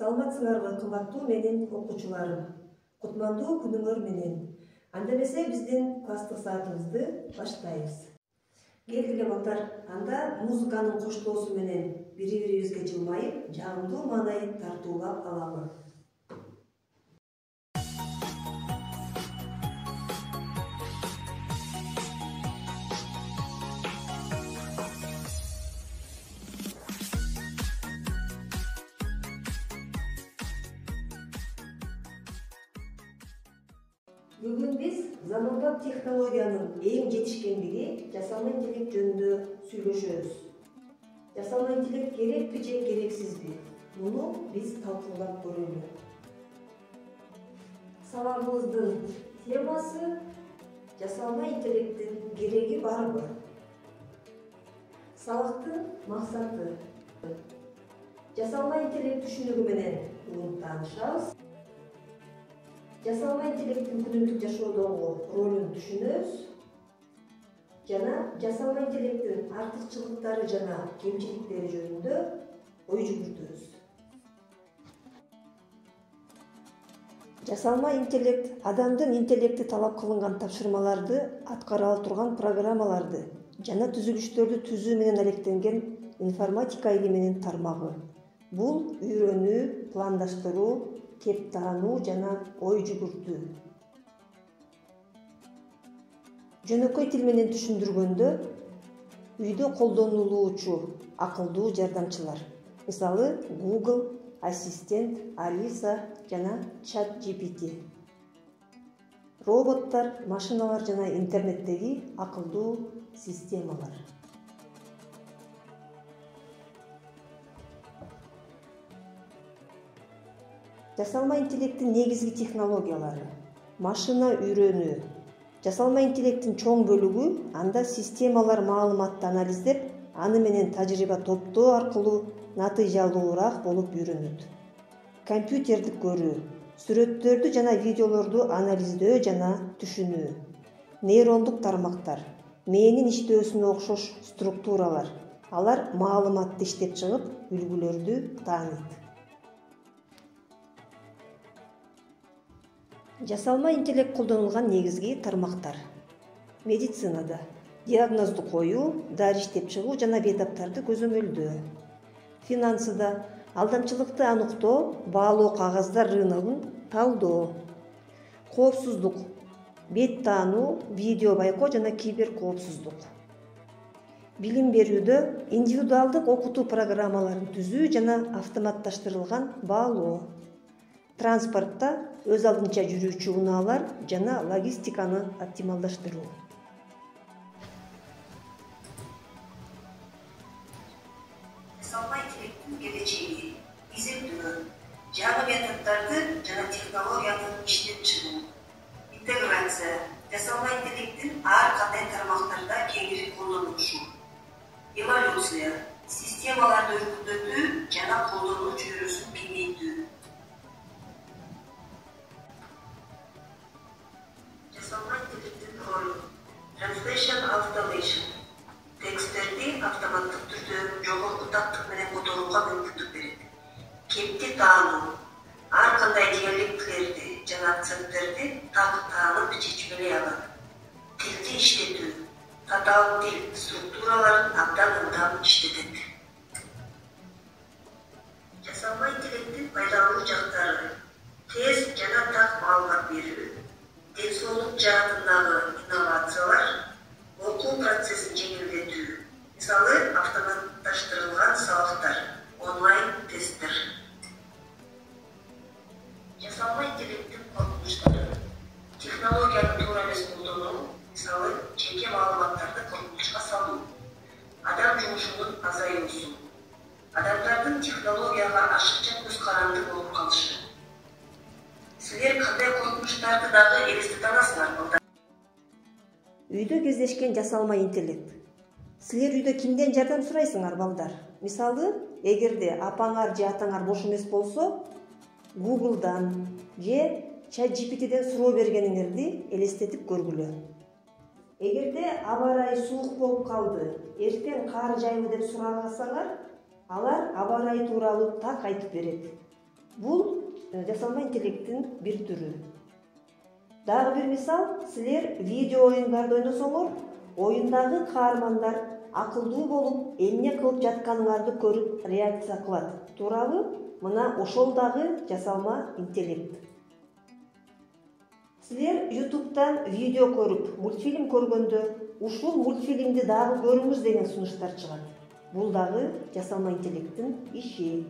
Саламатсыңарбы кымбаттуу менин окуучуларым. Кутмандуу күнүңөр менен. Анда эмесе биздин класстык саатыбызды баштайбыз. Келгиле балдар, анда музыканын коштоосу менен бири-бирибизге жылмайып, жагымдуу маанай тартуулап алалы. Бүгүн биз заманбап технологиянын эң жетишкендиги жасалма интеллект жөнүндө сүйлөшөбүз. Жасалма интеллект керекпи же керексизби? Муну биз талкуулап көрөлү. Сабагыбыздын темасы жасалма интеллекттин кереги барбы? Сабактын максаты. Жасалма интеллект түшүнүгү менен бүгүн таанышабыз. Жасалма интеллекттин күнүмдүк жашоодогу ролун түшүнөбүз. Жана жасалма интеллекттин артыкчылыктары жана кемчиликтери жөнүндө ой жүгүртөбүз. Жасалма интеллект адамдын интеллекти талап кылынган тапшырмаларды аткара ала турган программаларды жана түзүлүштөрдү түзүү менен алектенген информатика илиминин тармагы. Бул үйрөнүү, пландаштыруу, кеп таануу жана ой жүгүртүү. Жөнөкөй тил менен түшүндүргөндө, үйдө колдонулуучу акылдуу жардамчылар. Мисалы, Google, Ассистент, Алиса жана ChatGPT. Роботтор, машиналар жана интернеттеги акылдуу системалар. Жасалма интеллекттин негизги технологиялары. Машина үйрөнүү. Жасалма интеллекттин чоң бөлүгү анда системалар маалыматты анализдеп, аны менен тажрыйба топтоо аркылуу натыйжалуураак болуп үйрөнөт. Компьютерди көрүү, сүрөттөрдү жана видеолорду анализдөө жана түшүнүү. Нейрондук тармактар, мээнин иштөөсүнө окшош структуралар. Алар маалыматты иштеп чыгып, үлгүлөрдү тааныйт. Жасалма интеллект колдонулган негизги тармактар. Медицинада диагнозду коюу, дары иштеп чыгуу жана бейтаптарды көзөмөлдөө. Финансыда алдамчылыкты аныктоо, баалоо кагаздар рыногун талдоо. Коопсуздук, бет таануу, видео байкоо жана кибер коопсуздук. Билим берүүдө индивидуалдык окутуу программаларын түзүү жана автоматташтырылган баалоо. Транспортто өз алдынча жүрүүчү унаалар жана логистиканы оптималдаштыруу. Жасалма интеллекттин келечеги изилдөө, жаңы методдорду жана технологияны иштеп чыгуу. Интеграция, жасалма интеллекттин ар кандай тармактарда кеңири колдонулушу. Эволюция, системаларды өркүндөтүү жана колдонуу чөйрөсүн кеңейтүү. Жасалма интеллекттин ролу. Translation automation. Тексттерди автоматтык түрдө жогорку тактык менен которууга мүмкүндүк берет. Кепти таануу. Ар кандай диалектилерди жана акценттерди так таанып чечмелей алат. Тилди иштетүү. Татаал тил структураларын абдан ылдам иштетет. Жасалма интеллекттин пайдалуу жактары. Тез жана так маалымат берүү. Ден соолук жаатындагы инновациялар, окуу процессин жеңилдетүү. Мисалы, автоматташтырылган сабактар, онлайн тесттер. Жасалма интеллекттин коркунучтары. Технологияны туура эмес колдонуу, мисалы, жеке маалыматтарды коркунучка салуу. Адам жумушунун азаюусу. Адамдардын технологияга ашыкча көз каранды болуп калышы. Силер кандай коркунучтарды дагы элестете аласыңар? Үйдө кездешкен жасалма интеллект. Силер үйдө кимден жардам сурайсыңар, балдар? Мисалы, эгерде апаңар же атаңар бош эмес болсо, Google'дан же ChatGPT'ден суроо бергениңерди элестетип көргүлө. Эгерде аба ырайы суук болуп калды, эртең кар жайбы деп сурасаңар, алар аба ырайы тууралуу так айтып берет. Бул жасалма интеллекттин бир түрү. Дагы бир мисал, силер видео оюндарды ойносоңор, оюндагы каармандар акылдуу болуп, эмне кылып жатканыңарды көрүп реакция кылат. Туурабы? Мына ошол дагы жасалма интеллект. Силер YouTube'дан видео көрүп, мультфильм көргөндө, ушул мультфильмди дагы көрүңүз деген сунуштар чыгат. Бул дагы жасалма интеллекттин иши.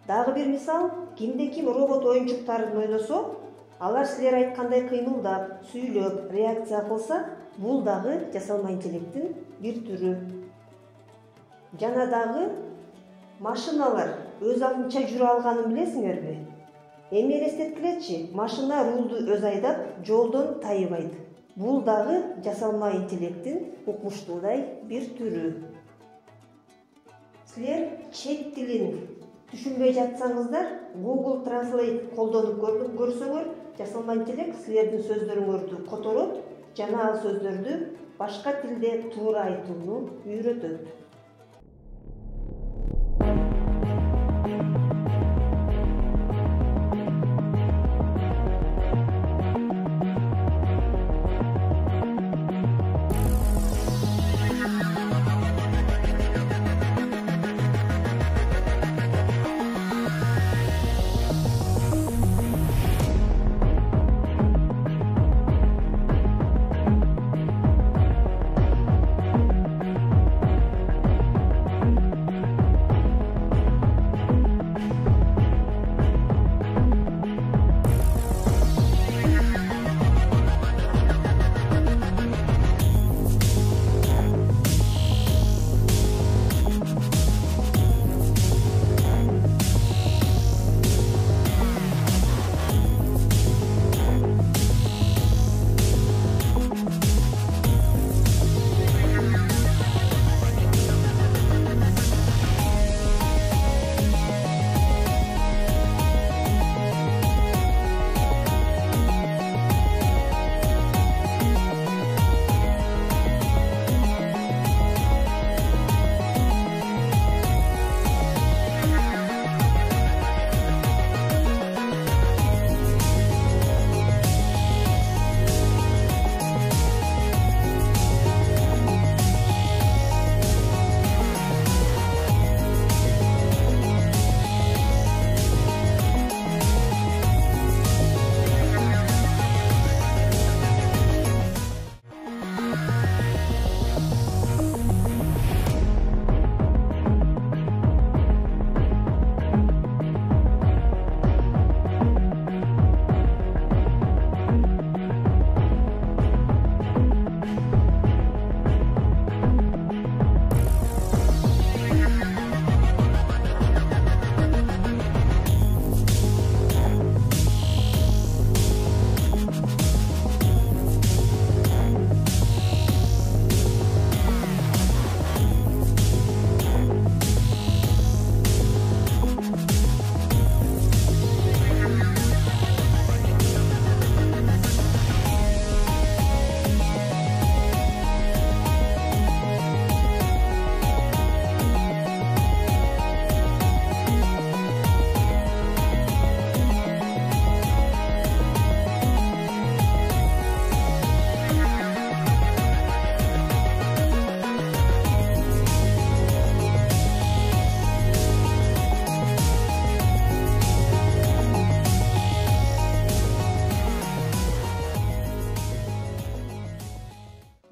Дагы бир мисал, кимде-ким робот оюнчуктарын ойносо, алар силер айткандай кыймылдап, сүйлөп, реакция кылса, бул дагы жасалма интеллекттин бир түрү. Жана дагы машиналар өз алдынча жүрө алганын билесиңерби? Эми элестеткилечи, машина рулду өз айдап, жолдон тайыбайт. Бул дагы жасалма интеллекттин укмуштуудай бир түрү. Силер чет тилин түшүнбөй жатсаңыздар, Google Translate колдонуп көрсөңөр, жасалма интеллект силердин сөздөрүңөрдү которот жана ал сөздөрдү башка тилде туура айтууну үйрөтөт.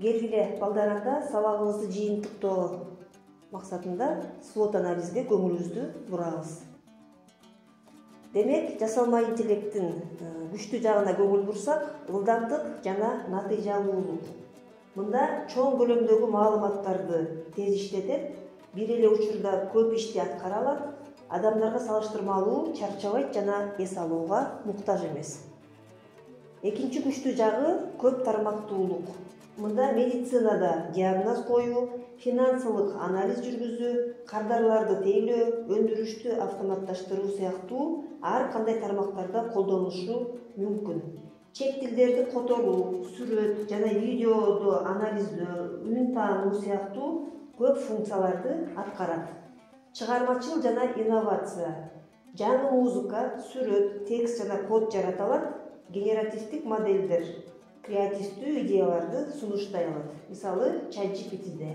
Келгиле балдарында сабагыбызды жыйынтыктоо максатында SWOT анализге көңүлүбүздү бурабыз. Демек, жасалма интеллекттин күчтүү жагына көңүл бурсак, ылдамдык жана натыйжалуулук. Мында чоң көлөмдөгү маалыматтарды тез иштетет, бир эле учурда көп ишти аткара алат, адамдарга салыштырмалуу чарчабайт жана эс алууга муктаж эмес. Экинчи күчтүү жагы көп тармактуулук. Мында медицинада диагноз коюу, финансылык анализ жүргүзүү, кардарларды тейлөө, өндүрүштү автоматташтыруу сыяктуу ар кандай тармактарда колдонулушу мүмкүн. Чет тилдерди которуу, сүрөт жана видеоду анализдөө, үн таануу сыяктуу көп функцияларды аткарат. Чыгармачыл жана инновация. жаңы музыка, сүрөт, текст жана код жарата алат, генеративдик моделдер креативдүү идеяларды сунуштай алат. Мисалы, ChatGPT'де.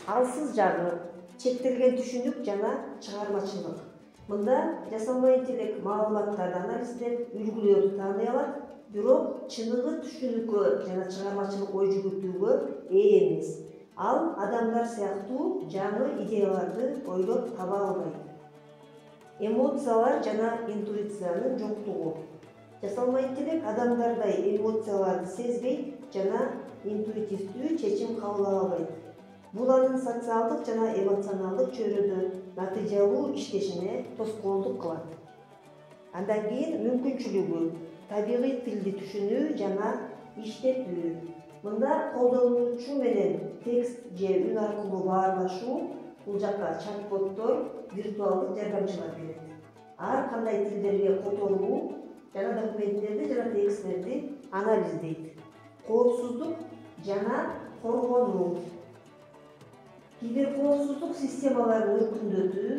Алсыз жагы чектелген түшүнүк жана чыгармачылык. Мында жасалма интеллект маалыматтарды анализдеп, үлгүлөрдү тааный алат, бирок чыныгы түшүнүккө жана чыгармачылык ой жүгүртүүгө ээ эмес. Ал адамдар сыяктуу жаңы идеяларды ойлоп таба албайт. Эмоциялар жана интуициянын жоктугу. Жасалма интеллект адамдардай эмоцияларды сезбей жана интуитивдүү чечим кабыл албайт. Бул анын социалдык жана эмоционалдык чөйрөдө натыйжалуу иштешине тоскоолдук кылат. Андан кийин мүмкүнчүлүгү табигый тилди түшүнүү жана иштетүү. Мында колдонуучу менен текст же үн аркылуу баарлашуу, бул жакка чат-боттор, виртуалдык жардамчылар келет. Ар кандай тилдерге которуу жана документтерди жана тексттерди анализдейт. Коопсуздук жана коргонуу. Киберкоопсуздук системаларын өркүндөтүү,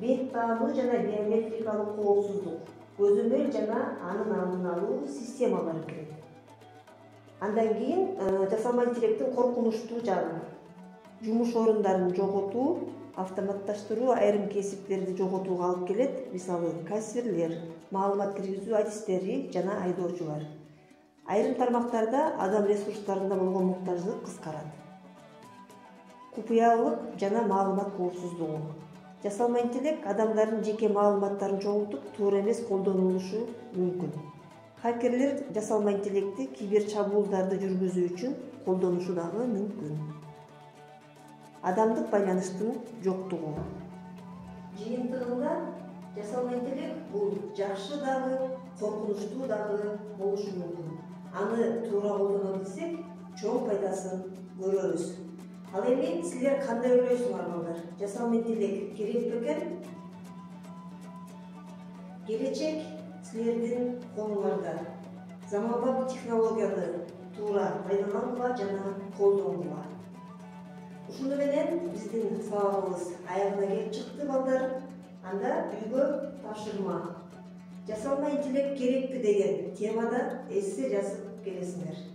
бет таануу жана биометрикалык коопсуздук, көзөмөл жана анын алдын алуу системалары кирет. Андан кийин жасалма интеллекттин коркунучтуу жагы. Жумуш орундарын жоготуу, автоматташтыруу айрым кесиптерди жоготууга алып келет. Мисалы, кассирлер, маалымат киргизүү адистери жана айдоочулар. Айрым тармактарда адам ресурстарында болгон муктаждык кыскарат. Купуялык жана маалымат коопсуздугу. Жасалма интеллект адамдардын жеке маалыматтарын чогултуп, туура эмес колдонулушу мүмкүн. Хакерлер жасалма интеллектти кибер чабуулдарды жүргүзүү үчүн колдонушу дагы мүмкүн. Адамдык байланыштын жоктугу. Жыйынтыгында жасалма интеллект бул жакшы дагы, коркунучтуу дагы болушу мүмкүн. Аны туура колдоно билсек, чоң пайдасын көрөбүз. Ал эми силер кандай ойлойсуңар балдар? Жасалма интеллект керек бекен? Келечек силердин колуңарда. Заманбап технологияны туура пайдалангыла жана колдонгула. Ушуну менен биздин сабагыбыз аягына келип чыкты балдар. Анда үйгө тапшырма. Жасалма интеллект керекпи деген темада эссе жазып келесиңер.